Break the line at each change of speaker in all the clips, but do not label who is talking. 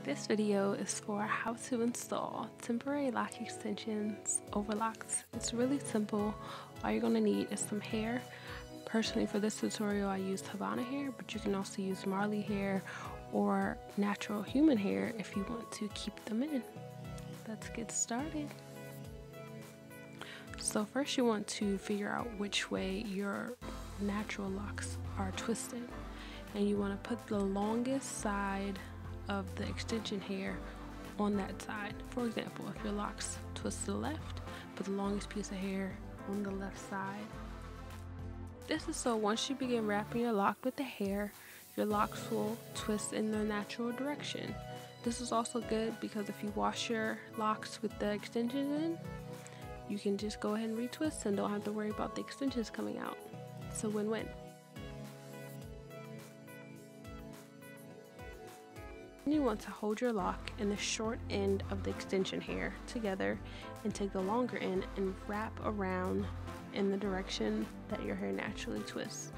This video is for how to install temporary lock extensions over locks. It's really simple. All you're going to need is some hair. Personally, for this tutorial I used HAVANA hair, but you can also use Marley hair or natural human hair if you want to keep them in. Let's get started. So first you want to figure out which way your natural locks are twisted, and you want to put the longest side of the extension hair on that side. For example, if your locks twist to the left, put the longest piece of hair on the left side. This is so once you begin wrapping your lock with the hair, your locks will twist in their natural direction. This is also good because if you wash your locks with the extensions in, you can just go ahead and retwist and don't have to worry about the extensions coming out. It's a win-win. You want to hold your lock and the short end of the extension hair together and take the longer end and wrap around in the direction that your hair naturally twists.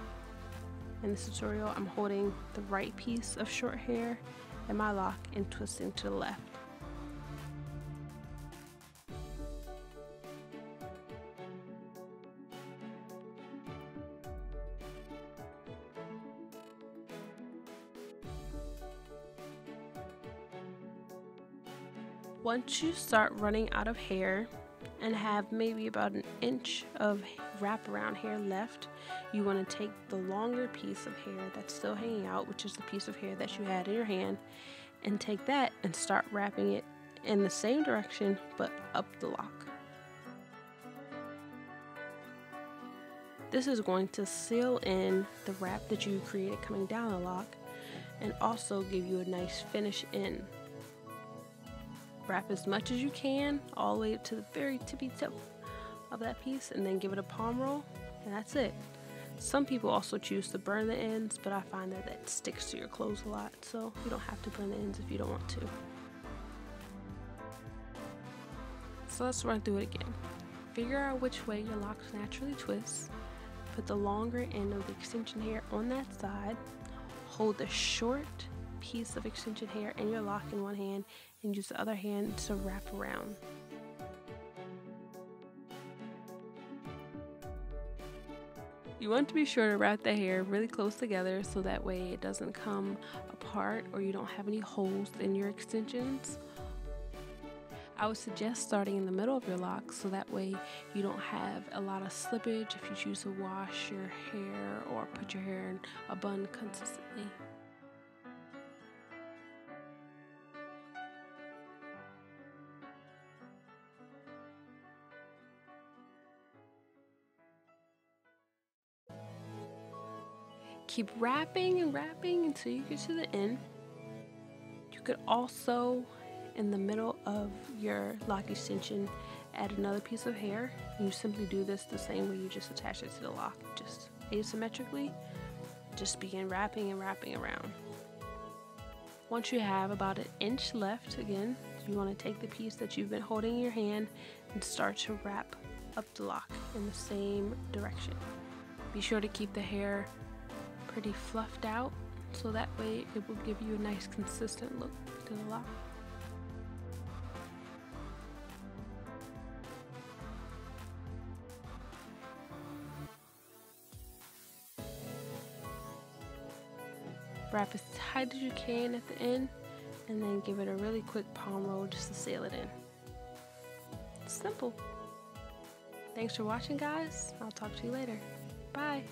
In this tutorial, I'm holding the right piece of short hair in my lock and twisting to the left. Once you start running out of hair and have maybe about an inch of wraparound hair left, you want to take the longer piece of hair that's still hanging out, which is the piece of hair that you had in your hand, and take that and start wrapping it in the same direction but up the lock. This is going to seal in the wrap that you created coming down the lock and also give you a nice finish in. Wrap as much as you can all the way to the very tippy tip of that piece and then give it a palm roll, and that's it. Some people also choose to burn the ends, but I find that that sticks to your clothes a lot, so you don't have to burn the ends if you don't want to. So let's run through it again. Figure out which way your locks naturally twist. Put the longer end of the extension hair on that side. Hold the short piece of extension hair in your lock in one hand and use the other hand to wrap around. You want to be sure to wrap the hair really close together so that way it doesn't come apart or you don't have any holes in your extensions. I would suggest starting in the middle of your lock so that way you don't have a lot of slippage if you choose to wash your hair or put your hair in a bun consistently. Keep wrapping and wrapping until you get to the end. You could also, in the middle of your lock extension, add another piece of hair. You simply do this the same way you just attach it to the lock, just asymmetrically. Just begin wrapping and wrapping around. Once you have about an inch left, again, you want to take the piece that you've been holding in your hand and start to wrap up the lock in the same direction. Be sure to keep the hair pretty fluffed out so that way it will give you a nice consistent look to the lock. Wrap as tight as you can at the end and then give it a really quick palm roll just to seal it in. It's simple. Thanks for watching, guys. I'll talk to you later. Bye.